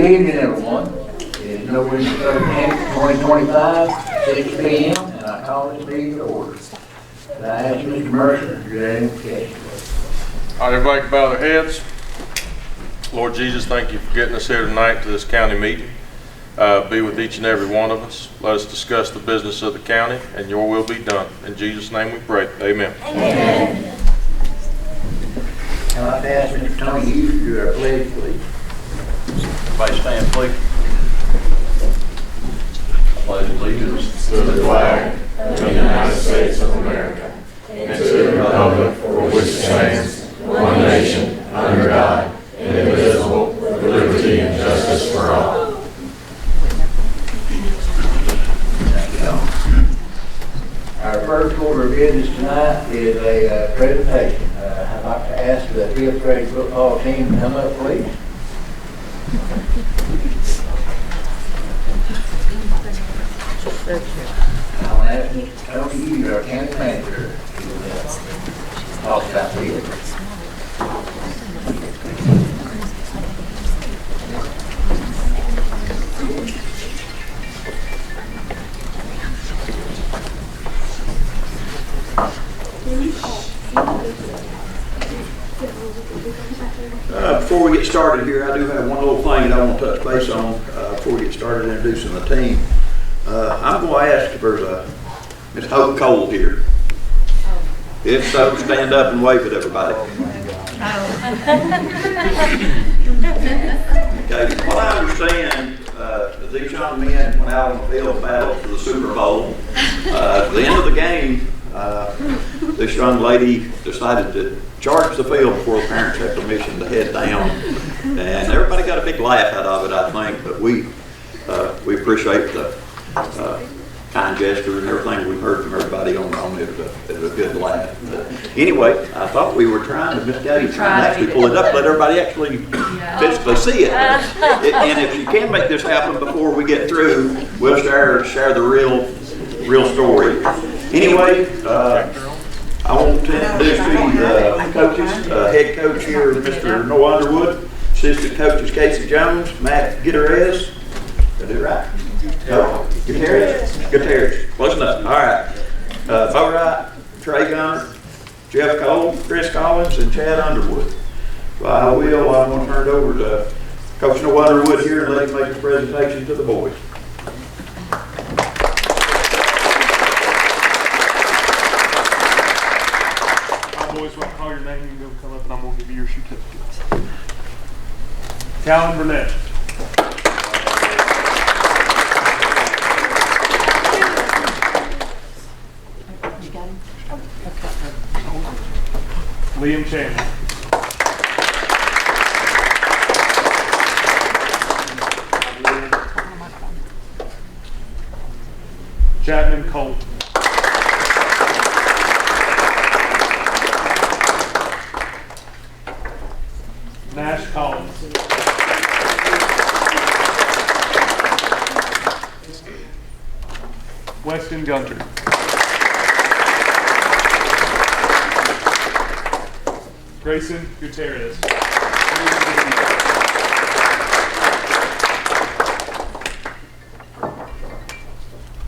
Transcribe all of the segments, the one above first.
Good evening, everyone. It is November 13th, 2025, 6 p.m., and I call this meeting to order. Could I ask Mr. Mercer to do that invocation? All right, everybody can bow their heads. Lord Jesus, thank you for getting us here tonight to this county meeting. Be with each and every one of us. Let us discuss the business of the county, and your will be done. In Jesus' name we pray. Amen. Amen. I'd like to ask Mr. Tony Hughes to do our pledge, please. Everybody stand, please. I pledge allegiance to the flag of the United States of America and to the republic for which it stands, one nation, under God, indivisible, with liberty and justice for all. Thank you. Our first order of business tonight is a presentation. I'd like to ask the fifth grade football team to come up, please. I'll ask Mr. Tony Hughes, our county manager, to talk about this. Before we get started here, I do have one little thing that I want to touch base on before we get started introducing the team. I'm going to ask if there's a Miss Hope Cole here. If so, stand up and wave at everybody. Okay, what I understand, these young men went out on the field and battled for the Super Bowl. At the end of the game, this young lady decided to charge the field before the parents had permission to head down. And everybody got a big laugh out of it, I think, but we appreciate the kind gesture and everything we've heard from everybody on it. It was a good laugh. But anyway, I thought we were trying to, Miss Gay, actually pull it up, let everybody actually physically see it. And if you can make this happen before we get through, we'll share the real story. Anyway, I want to introduce the coaches. Head coach here is Mr. Noah Underwood. Assistant coach is Casey Jones. Matt Gutierrez. Did I do it right? No. Gutierrez. Close enough. All right. Bo Wright, Trey Gunner, Jeff Cole, Chris Collins, and Chad Underwood. So I'm going to turn it over to Coach Noah Underwood here and let him make a presentation to the boys. Boys, when I call your name, you're going to come up and I'm going to give you your certificates. Callan Burnett. You got him? Liam Chandler. Chapman Colt. Nash Collins. Weston Gunter. Grayson Gutierrez.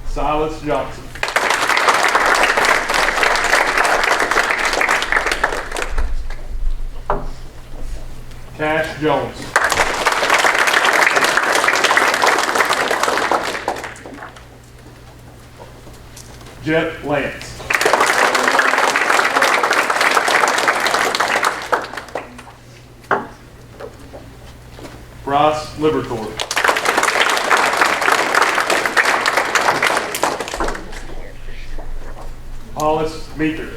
Silas Johnson. Cash Jones. Jeff Lance. Ross Libertor. Hollis Meeker.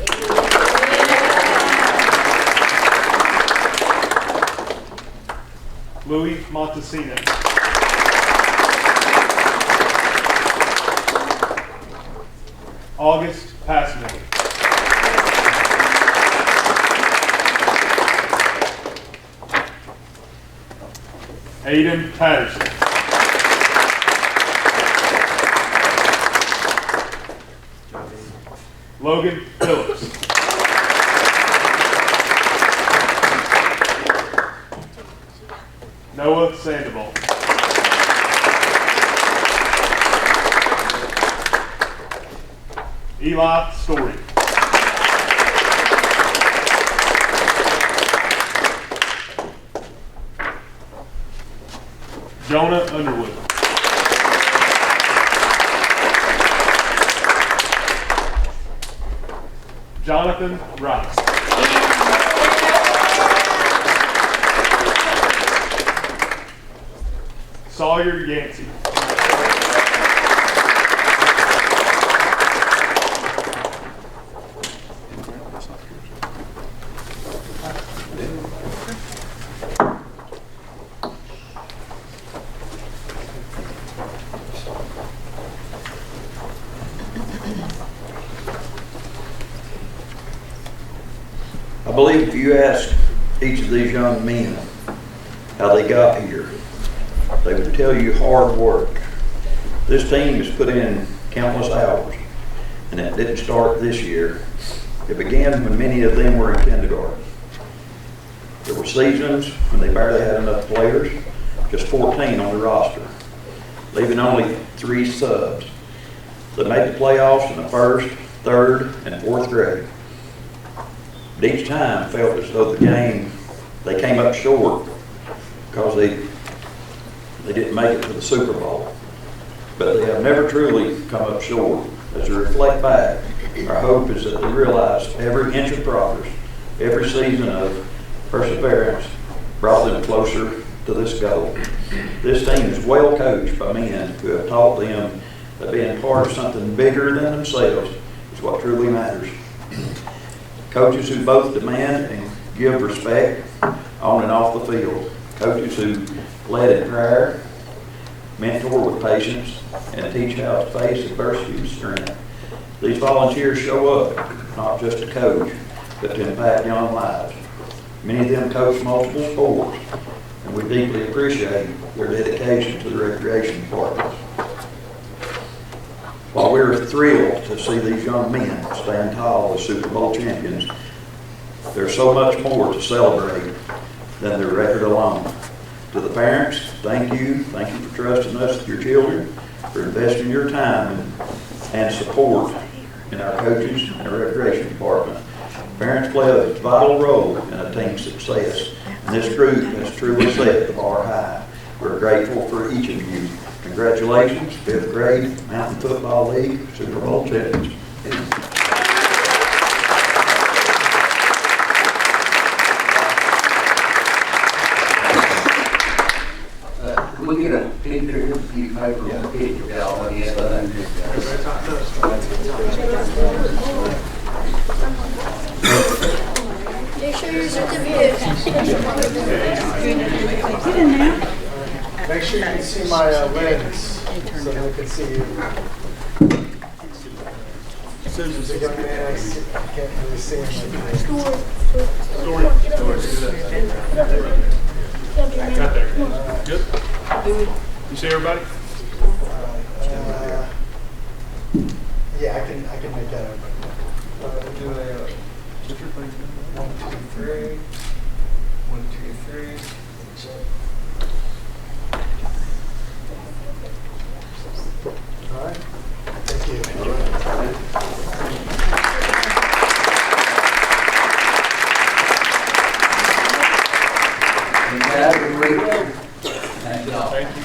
Louis Montesino. August Passman. Aiden Patterson. Logan Phillips. Noah Sandoval. Eli Story. Jonah Underwood. Jonathan Rice. Sawyer Yancey. I believe if you ask each of these young men how they got here, they would tell you hard work. This team has put in countless hours, and it didn't start this year. It began when many of them were in kindergarten. There were seasons when they barely had enough players, just 14 on the roster, leaving only 3 subs that made the playoffs in the 1st, 3rd, and 4th grade. But each time felt as though the game, they came up short because they didn't make it to the Super Bowl. But they have never truly come up short. As we reflect back, our hope is that they realize every inch of progress, every season of perseverance brought them closer to this goal. This team is well coached by men who have taught them that being part of something bigger than themselves is what truly matters. Coaches who both demand and give respect on and off the field. Coaches who lead in prayer, mentor with patience, and teach how to face adversity with strength. These volunteers show up not just to coach, but to impact young lives. Many of them coach multiple sports, and we deeply appreciate their dedication to the recreation department. While we're thrilled to see these young men stand tall as Super Bowl champions, there's so much more to celebrate than their record alone. To the parents, thank you. Thank you for trusting us with your children, for investing your time and support in our coaches and our recreation department. Parents play a vital role in a team's success, and this group has truly set the bar high. We're grateful for each of you. Congratulations, 5th grade Mountain Football League Super Bowl champions. Can we get a picture, a few paper, a picture, y'all, and get that? Make sure your certificate. Make sure you can see my lens so they can see you. Susan's a young man, I can't really see him. Got there. Good. You see everybody? Yeah, I can make that out. Do a 1, 2, 3. 1, 2, 3. All right. Thank you. Thank y'all. Thank you.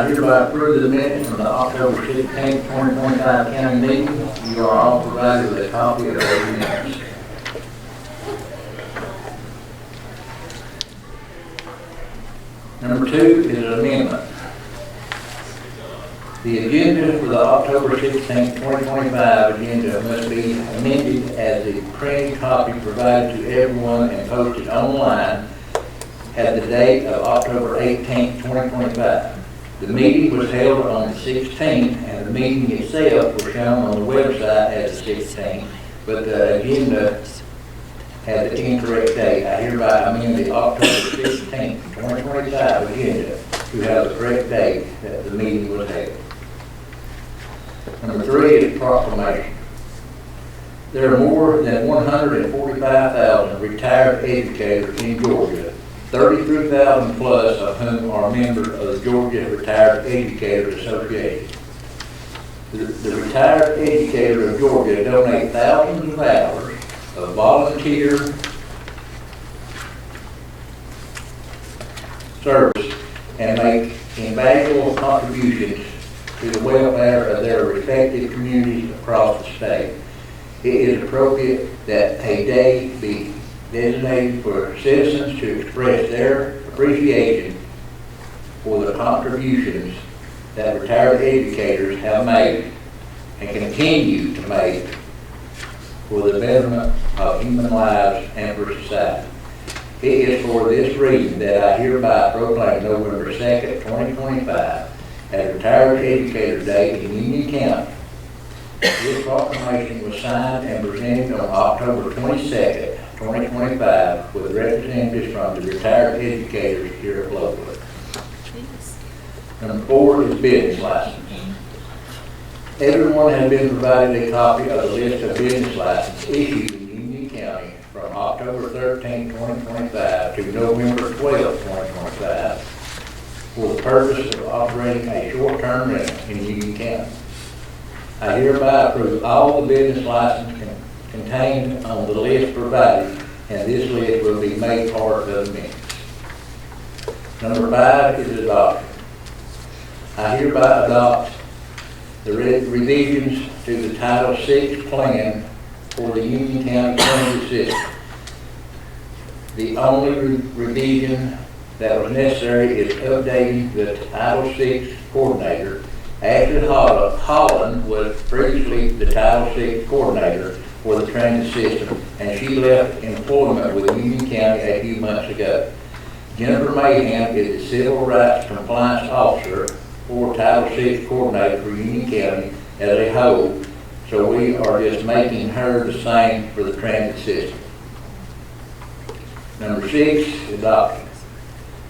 I hereby approve the minutes from the October 16th, 2025 county meeting. You are all provided with a copy of those minutes. Number 2 is an amendment. The agenda for the October 16th, 2025 agenda must be amended as the printed copy provided to everyone and posted online at the date of October 18th, 2025. The meeting was held on the 16th, and the meeting itself was shown on the website as the 16th, but the agenda had the incorrect date. I hereby amend the October 16th, 2025 agenda to have the correct date that the meeting was held. Number 3 is proclamation. There are more than 145,000 retired educators in Georgia, 33,000 plus of whom are members of the Georgia Retired Educators Association. The Retired Educators of Georgia donate thousands of hours of volunteer service and make invaluable contributions to the welfare of their respective communities across the state. It is appropriate that a day be designated for citizens to express their appreciation for the contributions that retired educators have made and continue to make for the betterment of human lives and for society. It is for this reason that I hereby proclaim November 2nd, 2025 as Retired Educator Day in Union County. This proclamation was signed and presented on October 22nd, 2025 with representatives from the retired educators here locally. Number 4 is business license. Everyone has been provided a copy of the list of business licenses issued in Union County from October 13, 2025 to November 12, 2025 for the purpose of operating a short-term rental in Union County. I hereby approve all the business licenses contained on the list provided, and this list will be made part of the minutes. Number 5 is adoption. I hereby adopt the revisions to the Title VI plan for the Union County transit system. The only revision that was necessary is updating the Title VI coordinator. Ashley Holland was previously the Title VI coordinator for the transit system, and she left employment with Union County a few months ago. Jennifer Mayhem is the Civil Rights Compliance Officer for Title VI coordinator for Union County as a whole, so we are just making her the same for the transit system. Number 6, adoption.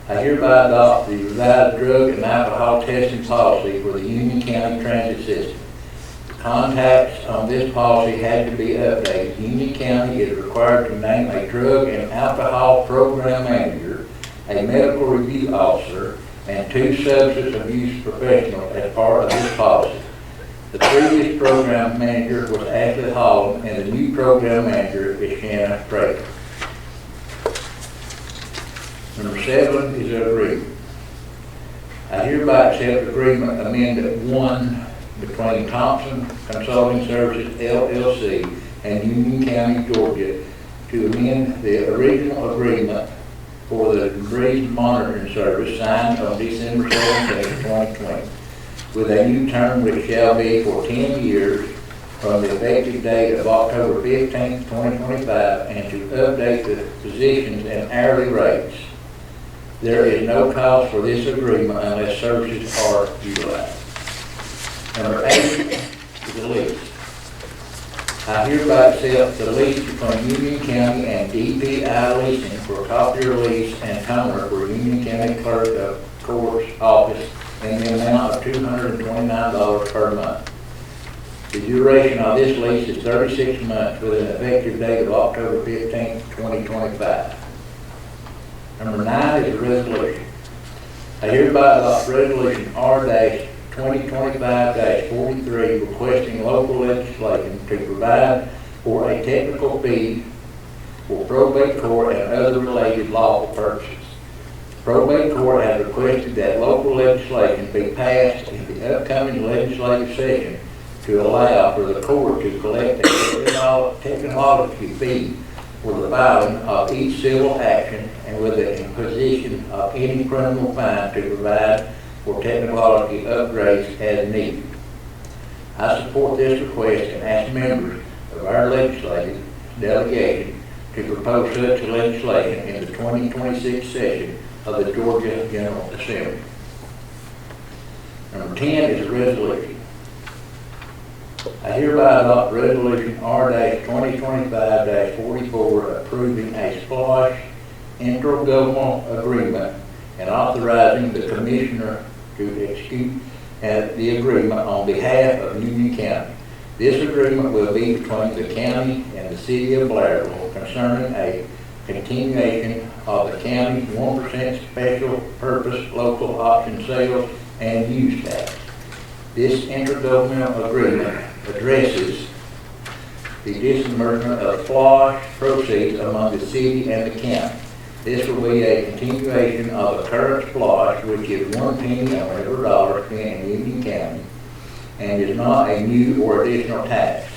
I hereby adopt the revised drug and alcohol testing policy for the Union County transit system. The contacts on this policy had to be updated. Union County is required to name a drug and alcohol program manager, a medical review officer, and 2 substance abuse professionals as part of this policy. The previous program manager was Ashley Holland, and the new program manager is Shannon Prater. Number 7 is an agreement. I hereby accept agreement amendment 1 between Thompson Consulting Services LLC and Union County, Georgia to amend the original agreement for the debris monitoring service signed on December 17, 2020 with a new term which shall be for 10 years from the effective date of October 15, 2025 and to update the positions and hourly rates. There is no cost for this agreement unless services are utilized. Number 8 is the lease. I hereby accept the lease between Union County and DPI Leasing for copier lease and toner for Union County Clerk of Court's office in the amount of $229 per month. The duration of this lease is 36 months with an effective date of October 15, 2025. Number 9 is a resolution. I hereby adopt resolution R-2025-43 requesting local legislation to provide for a technical fee for probate court and other related lawful purposes. Probate court has requested that local legislation be passed in the upcoming legislative session to allow for the court to collect a technology fee for the filing of each civil action and with the imposition of any criminal fine to provide for technology upgrades as needed. I support this request and ask members of our legislative delegation to propose such legislation in the 2026 session of the Georgia General Assembly. Number 10 is a resolution. I hereby adopt resolution R-2025-44 approving a SPLOST intergovernmental agreement and authorizing the commissioner to execute the agreement on behalf of Union County. This agreement will be between the county and the city of Blairsville concerning a continuation of the county's 1% special purpose local option sales and use tax. This intergovernmental agreement addresses the disbursement of SPLOST proceeds among the city and the county. This will be a continuation of the current SPLOST, which is 1 penny on every dollar spent in Union County, and is not a new or additional tax.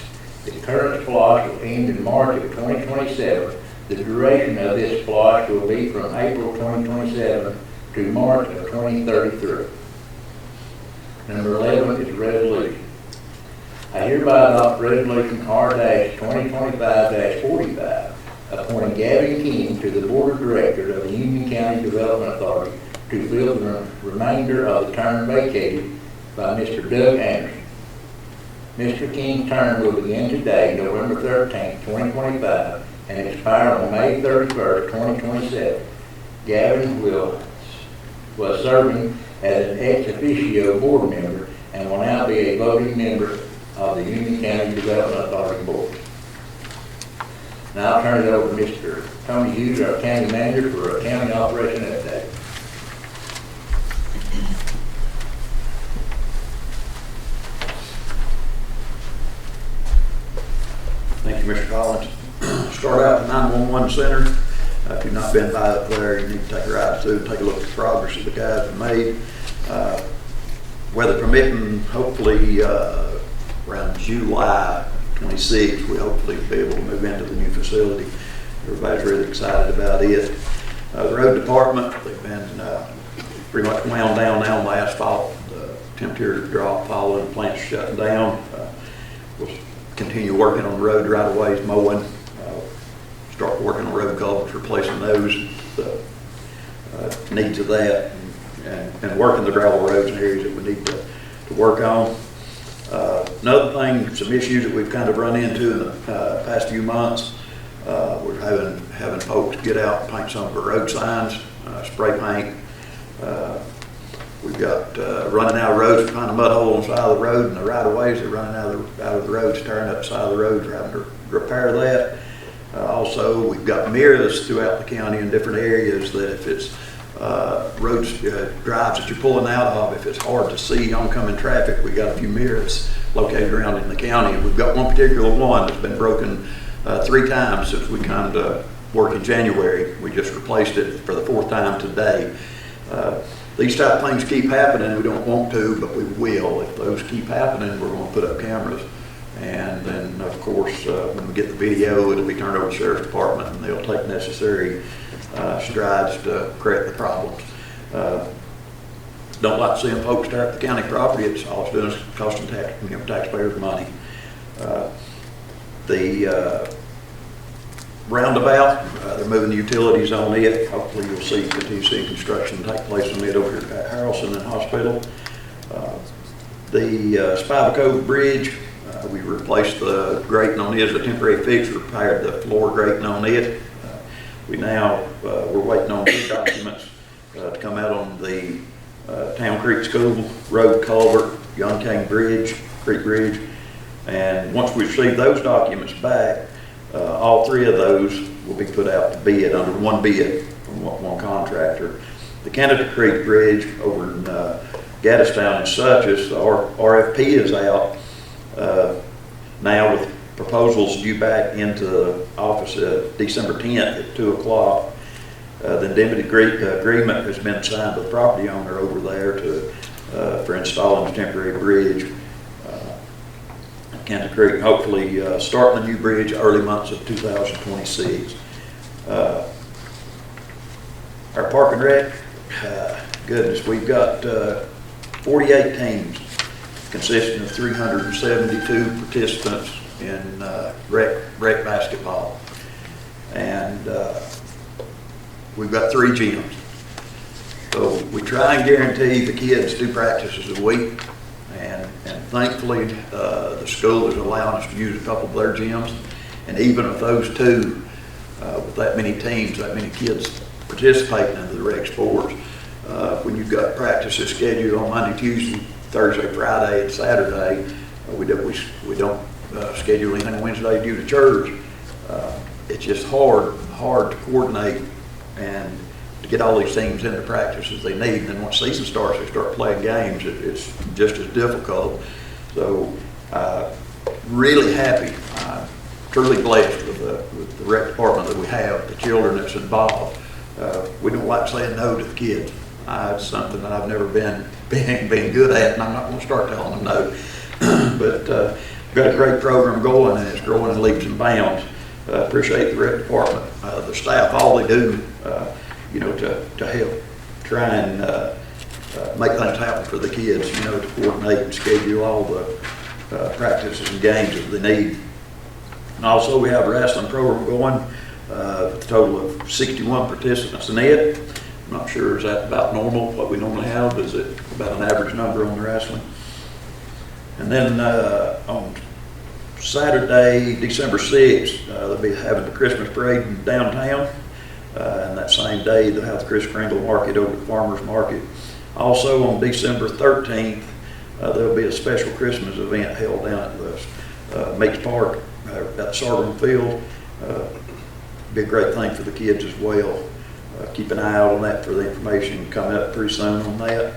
The current SPLOST will end in March of 2027. The duration of this SPLOST will be from April 2027 to March of 2033. Number 11 is resolution. I hereby adopt resolution R-2025-45, appointing Gavin King to the Board of Directors of the Union County Development Authority to fill the remainder of the term vacated by Mr. Doug Anderson. Mr. King's term will begin today, November 13, 2025, and expire on May 31st, 2027. Gavin was serving as an ex officio board member and will now be a voting member of the Union County Development Authority Board. Now I'll turn it over to Mr. Tony Hughes, our county manager, for a county operation update. Thank you, Mr. Collins. Start out at the 911 center. If you've not been by up there, you need to take a ride through and take a look at the progress that the guys have made. Weather permitting, hopefully around July 26th, we hopefully be able to move into the new facility. Everybody's really excited about it. The road department, they've been pretty much wound down now on the asphalt. The temperature drop following the plant's shutting down. We'll continue working on the road right-of-ways, mowing, start working on road culverts, replacing those, the needs of that, and working the gravel roads and areas that we need to work on. Another thing, some issues that we've kind of run into in the past few months, we're having folks get out and paint some of our road signs, spray paint. We've got running out of roads, find a mud hole on the side of the road, and the right-of-ways are running out of the roads, tearing up the side of the roads, we're having to repair that. Also, we've got mirrors throughout the county in different areas that if it's roads, drives that you're pulling out of, if it's hard to see oncoming traffic, we got a few mirrors located around in the county. And we've got one particular one that's been broken 3 times since we kind of work in January. We just replaced it for the 4th time today. These type of things keep happening. We don't want to, but we will. If those keep happening, we're going to put up cameras. And then, of course, when we get the video, it'll be turned over to the Sheriff's Department, and they'll take necessary strides to correct the problems. Don't like seeing folks tear up the county property. It's all it's doing is costing taxpayers money. The roundabout, they're moving the utilities on it. Hopefully you'll continue seeing construction take place on it over here at Harrelson and Hospital. The Spiva Cove Bridge, we replaced the grating on it as a temporary fix, repaired the floor grating on it. We're waiting on 2 documents to come out on the Town Creek School Road Culvert, Young King Bridge, Creek Bridge. And once we receive those documents back, all 3 of those will be put out to bid under one bid from one contractor. The Canada Creek Bridge over in Gaddstown and Suches, the RFP is out now with proposals due back into the office December 10th at 2 o'clock. The indemnity agreement has been signed with the property owner over there for installing a temporary bridge at Kansas Creek, hopefully starting the new bridge early months of 2026. Our park and rec, goodness, we've got 48 teams consisting of 372 participants in rec basketball. And we've got 3 gyms. So we try and guarantee the kids 2 practices a week. And thankfully, the school is allowing us to use a couple of their gyms. And even with those 2, with that many teams, that many kids participating in the rec sports, when you've got practices scheduled on Monday, Tuesday, Thursday, Friday, and Saturday, we don't schedule anything Wednesday due to church. It's just hard to coordinate and to get all these teams into practices they need. And then once season starts, they start playing games. It's just as difficult. So really happy, truly blessed with the rec department that we have, the children that's involved. We don't like saying no to the kids. It's something that I've never been good at, and I'm not going to start telling them no. But we've got a great program going, and it's growing in leaps and bounds. Appreciate the rec department, the staff, all they do, to help try and make things happen for the kids, to coordinate and schedule all the practices and games that they need. And also we have a wrestling program going, with a total of 61 participants in it. I'm not sure, is that about normal, what we normally have? Is it about an average number on the wrestling? And then on Saturday, December 6th, they'll be having the Christmas parade in downtown. And that same day, they'll have the Chris Kringle Market over at the Farmers Market. Also on December 13th, there'll be a special Christmas event held down at the Meeks Park at Sargent Field. Be a great thing for the kids as well. Keep an eye out on that for the information coming up pretty soon on that.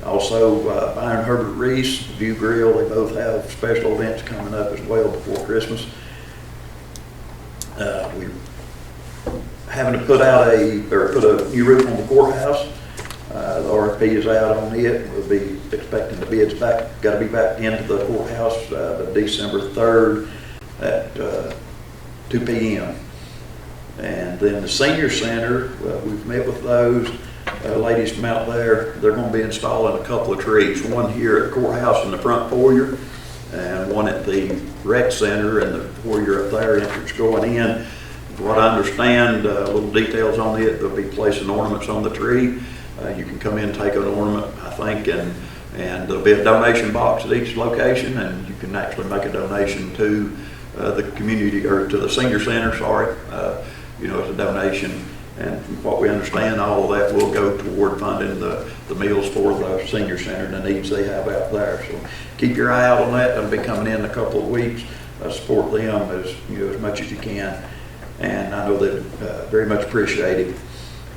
Also, Byron Herbert Reese, View Grill, they both have special events coming up as well before Christmas. We're having to put a new roof on the courthouse. The RFP is out on it. We'll be expecting the bids got to be back into the courthouse December 3rd at 2 p.m. And then the senior center, we've met with those ladies from out there. They're going to be installing a couple of trees, one here at the courthouse in the front foyer, and one at the rec center and the foyer up there, entrance going in. From what I understand, little details on it, they'll be placing ornaments on the tree. You can come in and take an ornament, I think, and there'll be a donation box at each location, and you can actually make a donation to the community, or to the senior center, as a donation. And from what we understand, all of that will go toward funding the meals for the senior center and the needs they have out there. So keep your eye out on that. That'll be coming in a couple of weeks. Support them as much as you can. And I know they very much appreciate it.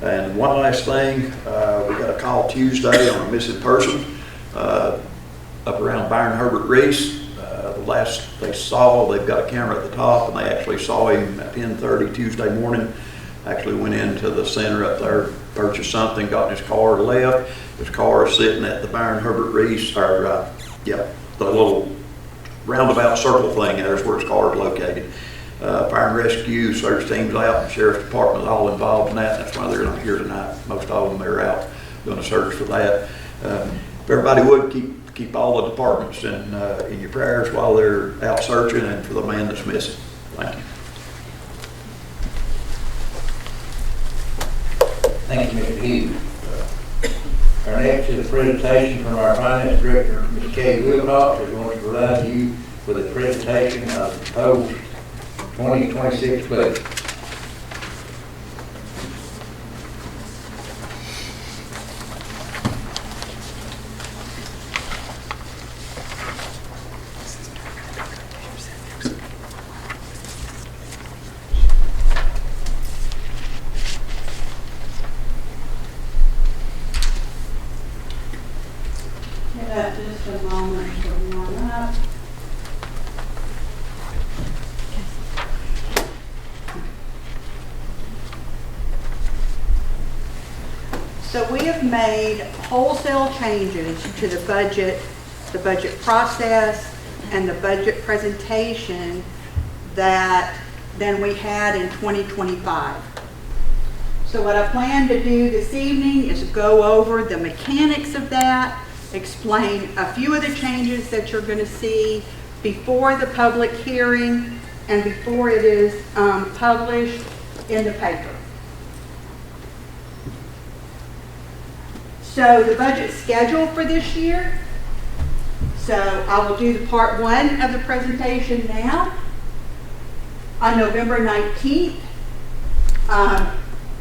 And one last thing, we got a call Tuesday on a missing person up around Byron Herbert Reese. The last they saw, they've got a camera at the top, and they actually saw him at 10:30 Tuesday morning. Actually went into the center up there, purchased something, got in his car, left. His car is sitting at the Byron Herbert Reese, the little roundabout circle thing. There's where his car is located. Fire and rescue, search teams out, the sheriff's department is all involved in that. That's why they're not here tonight. Most of them, they're out doing a search for that. If everybody would keep all the departments in your prayers while they're out searching, and for the man that's missing. Thank you. Thank you, Mr. Hughes. Our next is a presentation from our Finance Director, Ms. Kay Wilcox, who's going to provide you with a presentation of the proposed 2026 budget. Just a moment to warm up. So we have made wholesale changes to the budget process, and the budget presentation than we had in 2025. So what I plan to do this evening is go over the mechanics of that, explain a few of the changes that you're going to see before the public hearing and before it is published in the paper. So the budget schedule for this year. So I will do the part one of the presentation now. On November 19th,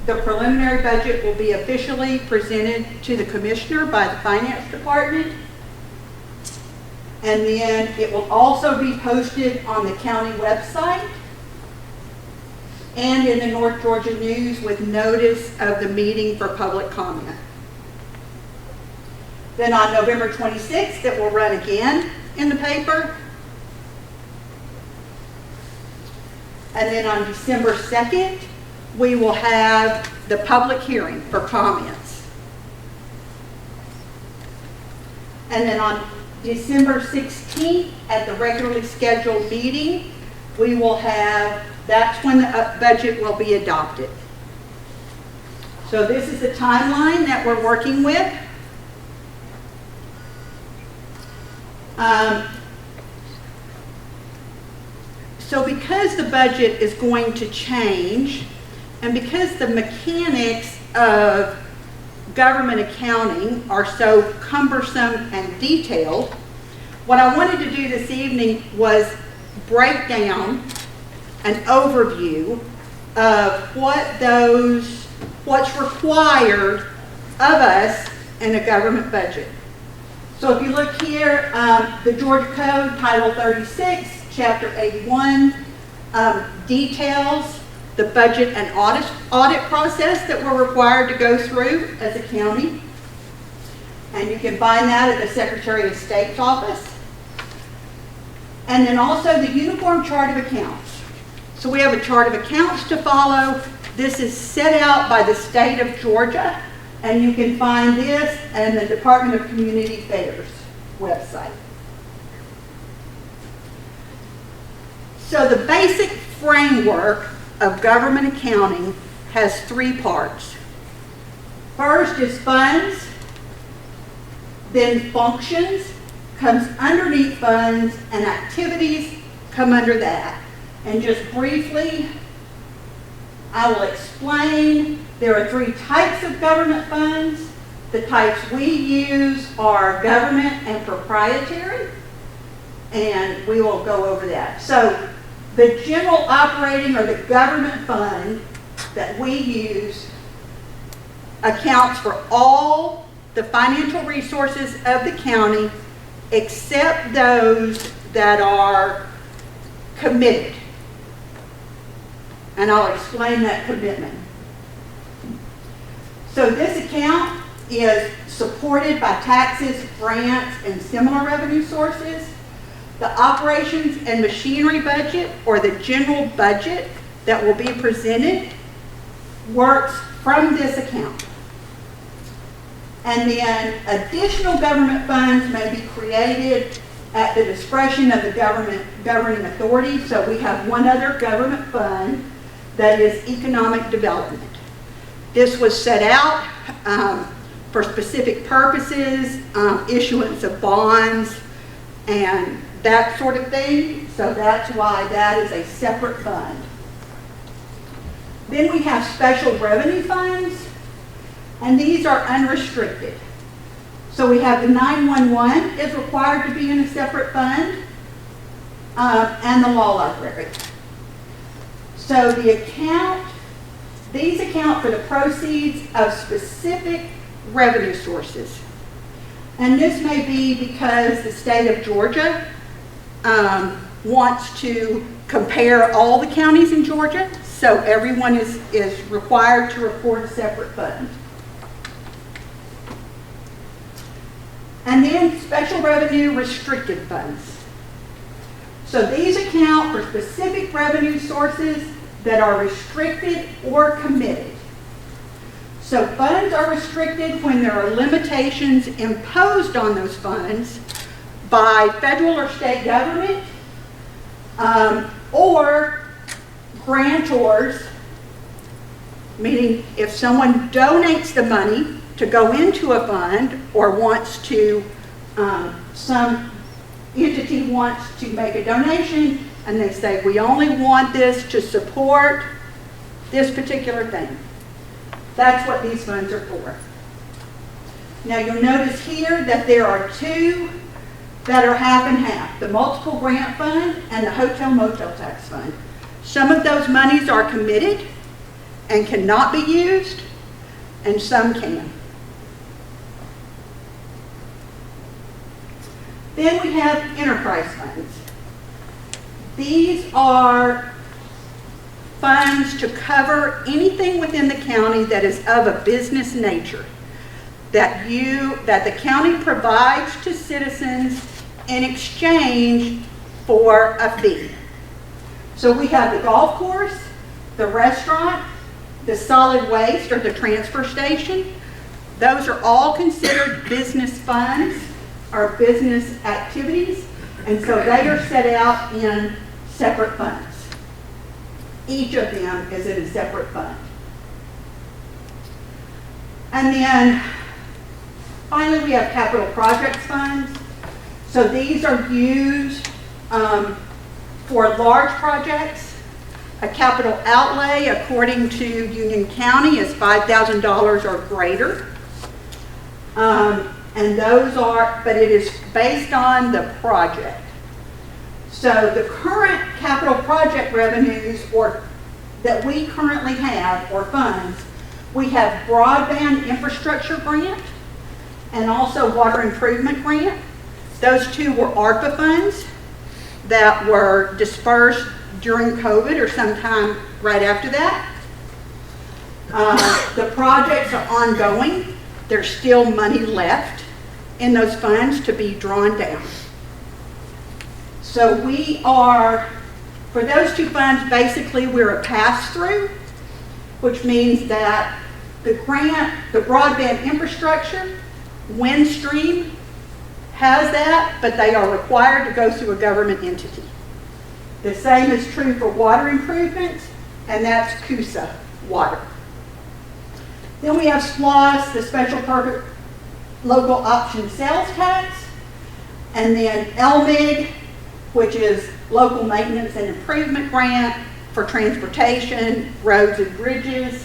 the preliminary budget will be officially presented to the commissioner by the finance department. And then it will also be posted on the county website and in the North Georgia News with notice of the meeting for public comment. Then on November 26th, it will run again in the paper. And then on December 2nd, we will have the public hearing for comments. And then on December 16th, at the regularly scheduled meeting, we will have, that's when the budget will be adopted. So this is the timeline that we're working with. So because the budget is going to change, and because the mechanics of government accounting are so cumbersome and detailed, what I wanted to do this evening was break down an overview of what's required of us in a government budget. So if you look here, the Georgia Code, Title 36, Chapter 81, details the budget and audit process that we're required to go through as a county. And you can find that at the Secretary of State's office. And then also the Uniform Chart of Accounts. So we have a chart of accounts to follow. This is set out by the state of Georgia, and you can find this in the Department of Community Affairs website. So the basic framework of government accounting has three parts. First is funds, then functions comes underneath funds, and activities come under that. And just briefly, I will explain. There are three types of government funds. The types we use are government and proprietary, and we will go over that. So the general operating or the government fund that we use accounts for all the financial resources of the county except those that are committed. And I'll explain that commitment. So this account is supported by taxes, grants, and similar revenue sources. The operations and machinery budget, or the general budget that will be presented, works from this account. And then additional government funds may be created at the discretion of the governing authority. So we have one other government fund that is economic development. This was set out for specific purposes, issuance of bonds, and that sort of thing. So that's why that is a separate fund. Then we have special revenue funds, and these are unrestricted. So we have the 911 is required to be in a separate fund, and the law library. So these account for the proceeds of specific revenue sources. And this may be because the state of Georgia wants to compare all the counties in Georgia, so everyone is required to report a separate fund. And then special revenue restricted funds. So these account for specific revenue sources that are restricted or committed. So funds are restricted when there are limitations imposed on those funds by federal or state government, or grantors, meaning if someone donates the money to go into a fund or wants to, some entity wants to make a donation and they say, we only want this to support this particular thing. That's what these funds are for. Now you'll notice here that there are two that are half and half, the multiple grant fund and the hotel motel tax fund. Some of those monies are committed and cannot be used, and some can. Then we have enterprise funds. These are funds to cover anything within the county that is of a business nature that the county provides to citizens in exchange for a fee. So we have the golf course, the restaurant, the solid waste or the transfer station. Those are all considered business funds or business activities, and so they are set out in separate funds. Each of them is in a separate fund. And then finally we have capital projects funds. So these are used for large projects. A capital outlay, according to Union County, is $5,000 or greater. And those are, but it is based on the project. So the current capital project revenues that we currently have, or funds, we have broadband infrastructure grant and also water improvement grant. Those two were ARPA funds that were dispersed during COVID or sometime right after that. The projects are ongoing. There's still money left in those funds to be drawn down. So we are, for those two funds, basically we're a pass-through, which means that the grant, the broadband infrastructure, Windstream has that, but they are required to go through a government entity. The same is true for water improvements, and that's CUSA water. Then we have SPLOST, the Special Purpose Local Option Sales Tax, and then LMIG, which is Local Maintenance and Improvement Grant for transportation, roads and bridges,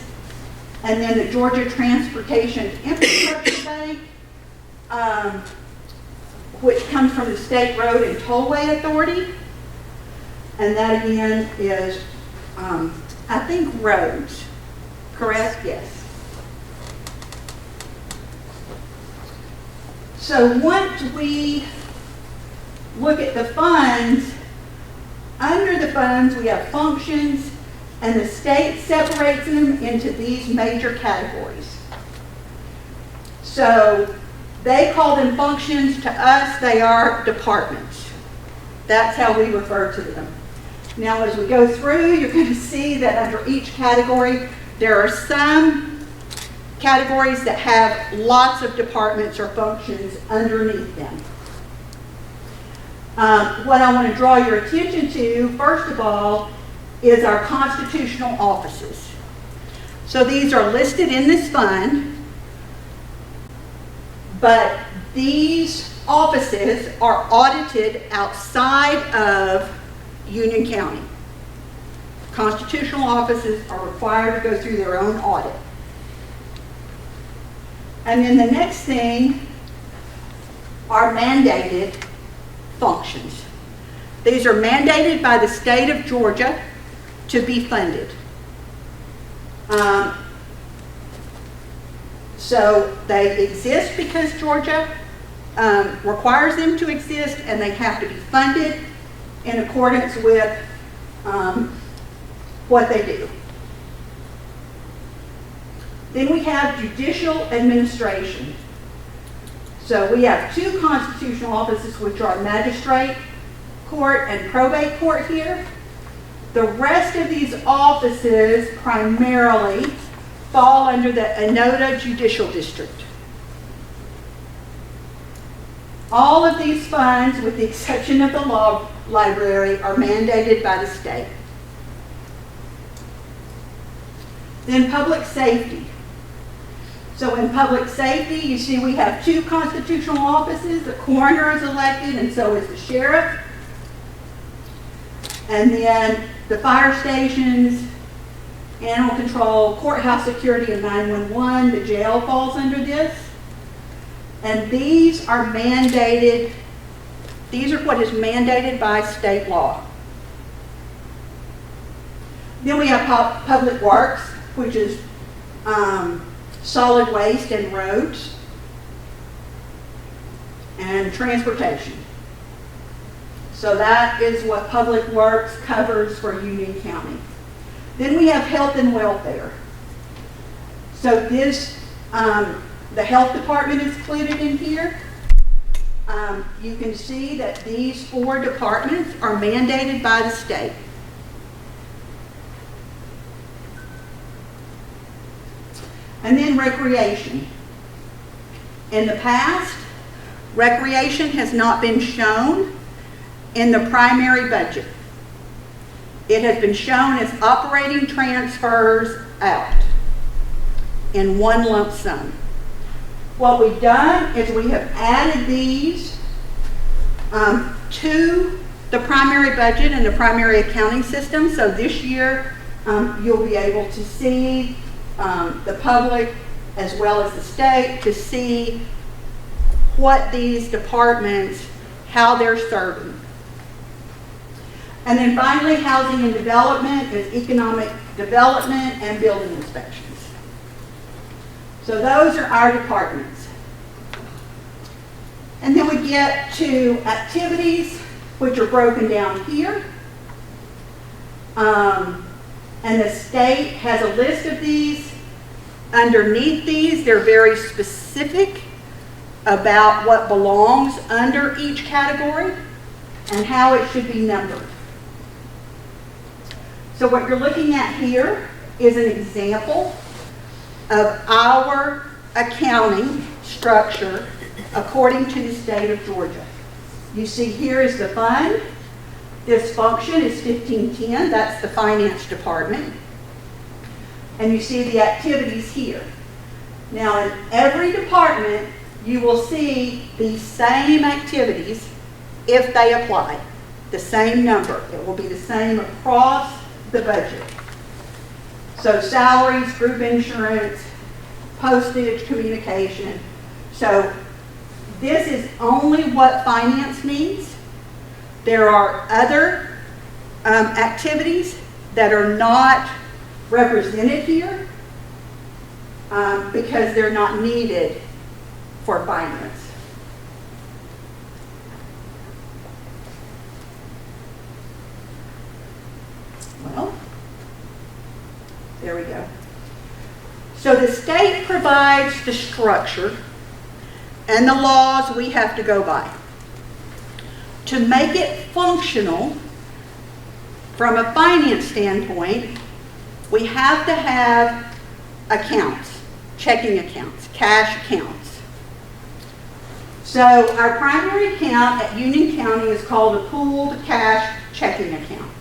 and then the Georgia Transportation Infrastructure Bank, which comes from the State Road and Tollway Authority, and that again is, I think, roads, correct? Yes. So once we look at the funds, under the funds we have functions, and the state separates them into these major categories. So they call them functions. To us, they are departments. That's how we refer to them. Now, as we go through, you're going to see that under each category, there are some categories that have lots of departments or functions underneath them. What I want to draw your attention to, first of all, is our constitutional offices. So these are listed in this fund, but these offices are audited outside of Union County. Constitutional offices are required to go through their own audit. And then the next thing are mandated functions. These are mandated by the state of Georgia to be funded. So they exist because Georgia requires them to exist, and they have to be funded in accordance with what they do. Then we have judicial administration. So we have two constitutional offices, which are magistrate court and probate court here. The rest of these offices primarily fall under the Enoda Judicial District. All of these funds, with the exception of the law library, are mandated by the state. Then public safety. So in public safety, you see we have 2 constitutional offices. The coroner is elected, and so is the sheriff. And then the fire stations, animal control, courthouse security, and 911, the jail falls under this. And these are mandated, these are what is mandated by state law. Then we have public works, which is solid waste and roads, and transportation. So that is what Public Works covers for Union County. Then we have health and welfare. So this, the health department is included in here. You can see that these 4 departments are mandated by the state. And then recreation. In the past, recreation has not been shown in the primary budget. It has been shown as operating transfers out in one lump sum. What we've done is we have added these to the primary budget and the primary accounting system. So this year, you'll be able to see the public as well as the state to see what these departments, how they're serving. And then finally, housing and development is economic development and building inspections. So those are our departments. And then we get to activities, which are broken down here. And the state has a list of these. Underneath these, they're very specific about what belongs under each category and how it should be numbered. So what you're looking at here is an example of our accounting structure according to the state of Georgia. You see here is the fund. This function is 1510, that's the finance department. And you see the activities here. Now in every department, you will see the same activities if they apply. The same number. It will be the same across the budget. So salaries, group insurance, postage, communication. So this is only what finance needs. There are other activities that are not represented here because they're not needed for finance. Well, there we go. So the state provides the structure and the laws we have to go by. To make it functional from a finance standpoint, we have to have accounts, checking accounts, cash accounts. So our primary account at Union County is called a pooled cash checking account.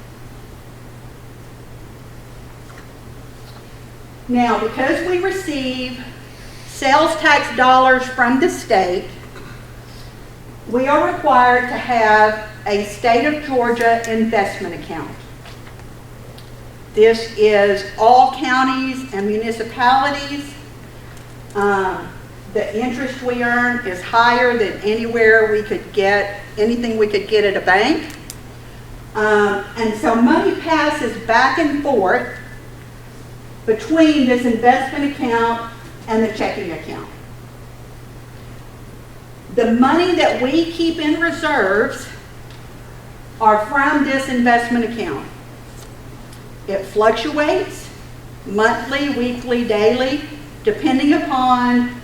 Now, because we receive sales tax dollars from the state, we are required to have a state of Georgia investment account. This is all counties and municipalities. The interest we earn is higher than anywhere we could get, anything we could get at a bank. And so money passes back and forth between this investment account and the checking account. The money that we keep in reserves are from this investment account. It fluctuates monthly, weekly, daily, depending upon,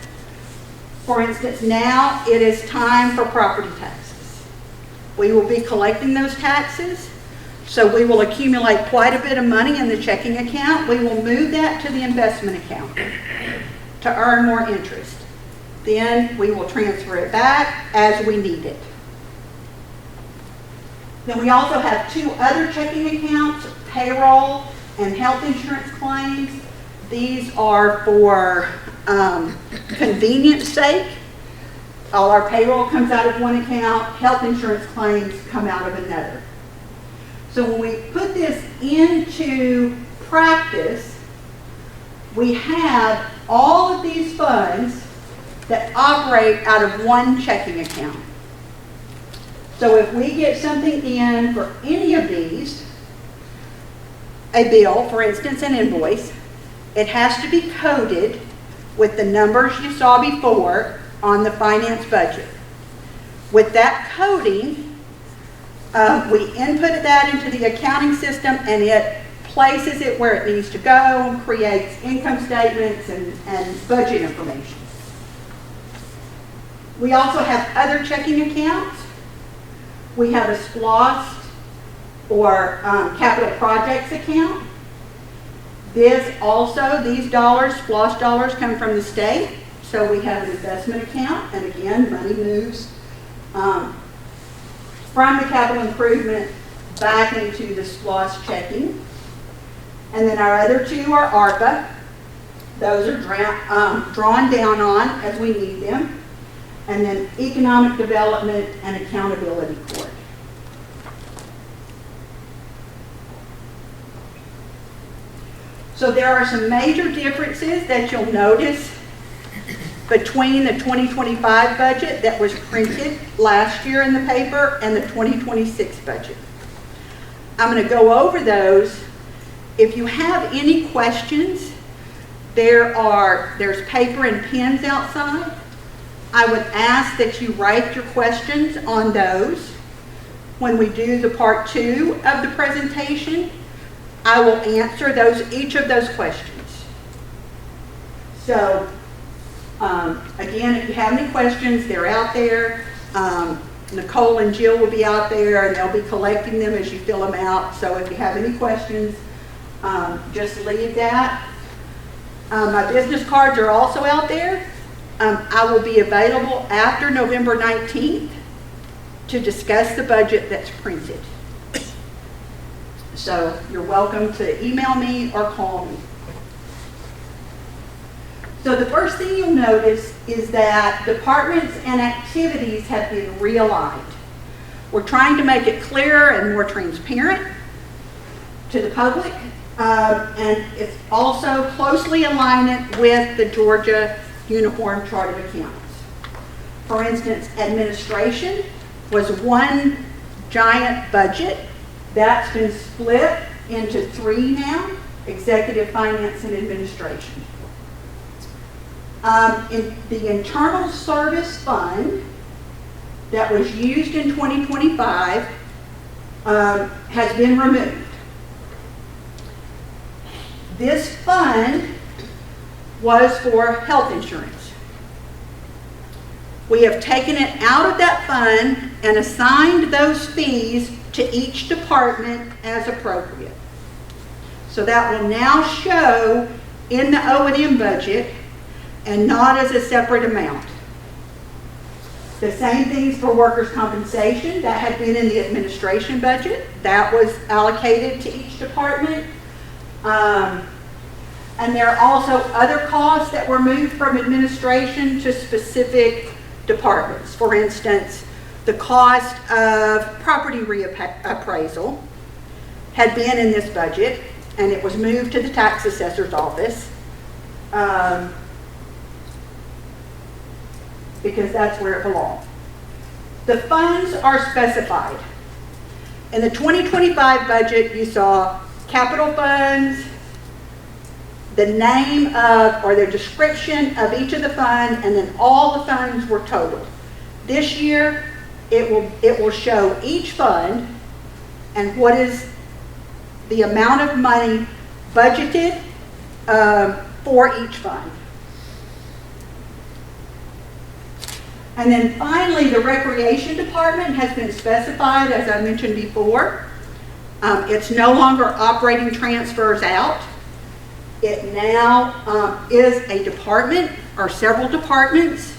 for instance, now it is time for property taxes. We will be collecting those taxes. So we will accumulate quite a bit of money in the checking account. We will move that to the investment account to earn more interest. Then we will transfer it back as we need it. Then we also have two other checking accounts, payroll and health insurance claims. These are for convenience sake. All our payroll comes out of one account, health insurance claims come out of another. So when we put this into practice, we have all of these funds that operate out of one checking account. So if we get something in for any of these, a bill, for instance, an invoice, it has to be coded with the numbers you saw before on the finance budget. With that coding, we input that into the accounting system and it places it where it needs to go, creates income statements and budget information. We also have other checking accounts. We have a SPLOST or capital projects account. These dollars, SPLOST dollars, come from the state. So we have an investment account, and again, money moves from the capital improvement back into the SPLOST checking. And then our other two are ARPA. Those are drawn down on as we need them. And then Economic Development and Accountability Court. So there are some major differences that you'll notice between the 2025 budget that was printed last year in the paper and the 2026 budget. I'm going to go over those. If you have any questions, there's paper and pens outside. I would ask that you write your questions on those. When we do the part 2 of the presentation, I will answer each of those questions. So, again, if you have any questions, they're out there. Nicole and Jill will be out there and they'll be collecting them as you fill them out. So if you have any questions, just leave that. My business cards are also out there. I will be available after November 19th to discuss the budget that's printed. So you're welcome to email me or call me. So the first thing you'll notice is that departments and activities have been realigned. We're trying to make it clearer and more transparent to the public, and it's also closely aligned with the Georgia Uniform Chart of Accounts. For instance, administration was one giant budget. That's been split into 3 now, executive, finance, and administration. In the internal service fund that was used in 2025 has been removed. This fund was for health insurance. We have taken it out of that fund and assigned those fees to each department as appropriate. So that will now show in the O&M budget and not as a separate amount. The same things for workers' compensation. That had been in the administration budget. That was allocated to each department. And there are also other costs that were moved from administration to specific departments. For instance, the cost of property reappraisal had been in this budget, and it was moved to the tax assessor's office because that's where it belongs. The funds are specified. In the 2025 budget, you saw capital funds, the name of or the description of each of the funds, and then all the funds were totaled. This year, it will show each fund and what is the amount of money budgeted for each fund. And then finally, the recreation department has been specified, as I mentioned before. It's no longer operating transfers out. It now is a department or several departments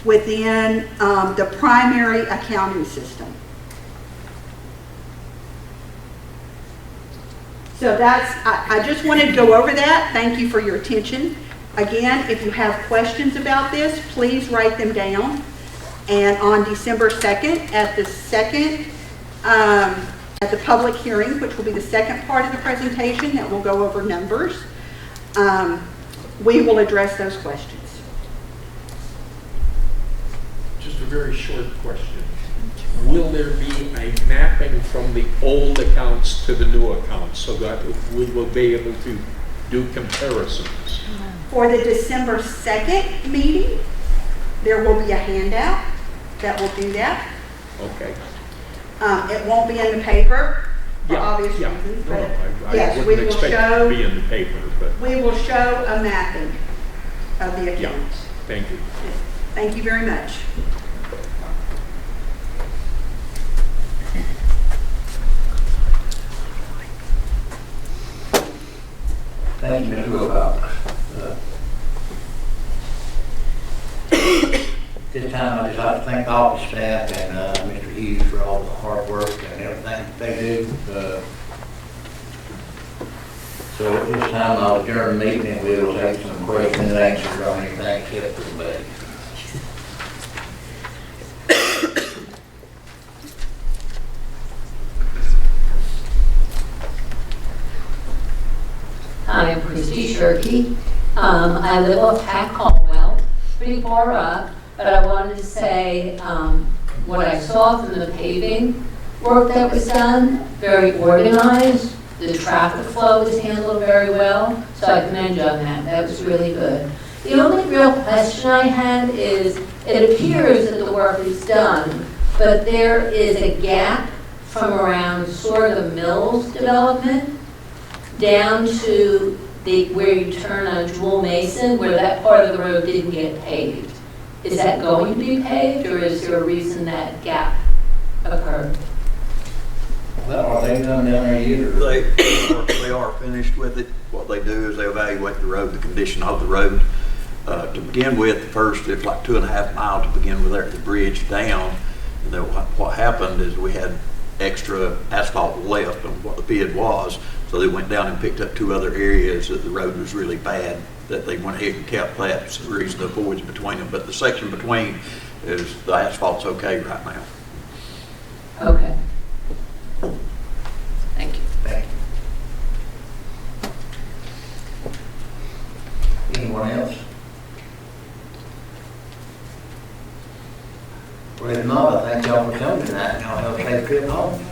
within the primary accounting system. So I just wanted to go over that. Thank you for your attention. Again, if you have questions about this, please write them down. And on December 2nd, at the public hearing, which will be the second part of the presentation that will go over numbers, we will address those questions. Just a very short question. Will there be a mapping from the old accounts to the new accounts so that we will be able to do comparisons? For the December 2nd meeting, there will be a handout that will do that. Okay. It won't be in the paper for Yeah, obvious yeah. reasons, No, but I yes, we wouldn't will expect it show, to be in the paper, but we will show a mapping of the yeah, accounts. thank you. Thank you very much. Thank you, Mr. Wilcox. This time, I'd just like to thank the office staff and Mr. Hughes for all the hard work and everything they do. So at this time, I'll adjourn the meeting and we'll take some questions and answers on anything except for the budget. Hi, I'm Christy Shirkey. I live off Pat Caldwell, pretty far up, but I wanted to say what I saw from the paving work that was done, very organized. The traffic flow was handled very well, so I commend you on that. That was really good. The only real question I had is, it appears that the work is done, but there is a gap from around sort of the Mills development down to where you turn on Jewel Mason, where that part of the road didn't get paved. Is that going to be paved, or is there a reason that gap occurred? Well, are they done down there yet, or? They are finished with it. What they do is they evaluate the road, the condition of the road. To begin with, first, it's like 2.5 miles to begin with there at the bridge down. And then what happened is we had extra asphalt left on what the bid was. So they went down and picked up 2 other areas that the road was really bad, that they went ahead and kept that. That's the reason the void's between them. But the section between is, the asphalt's okay right now. Okay. Thank you. Thank you. Anyone else? Well, if not, I thank y'all for coming tonight, and y'all have a safe trip home.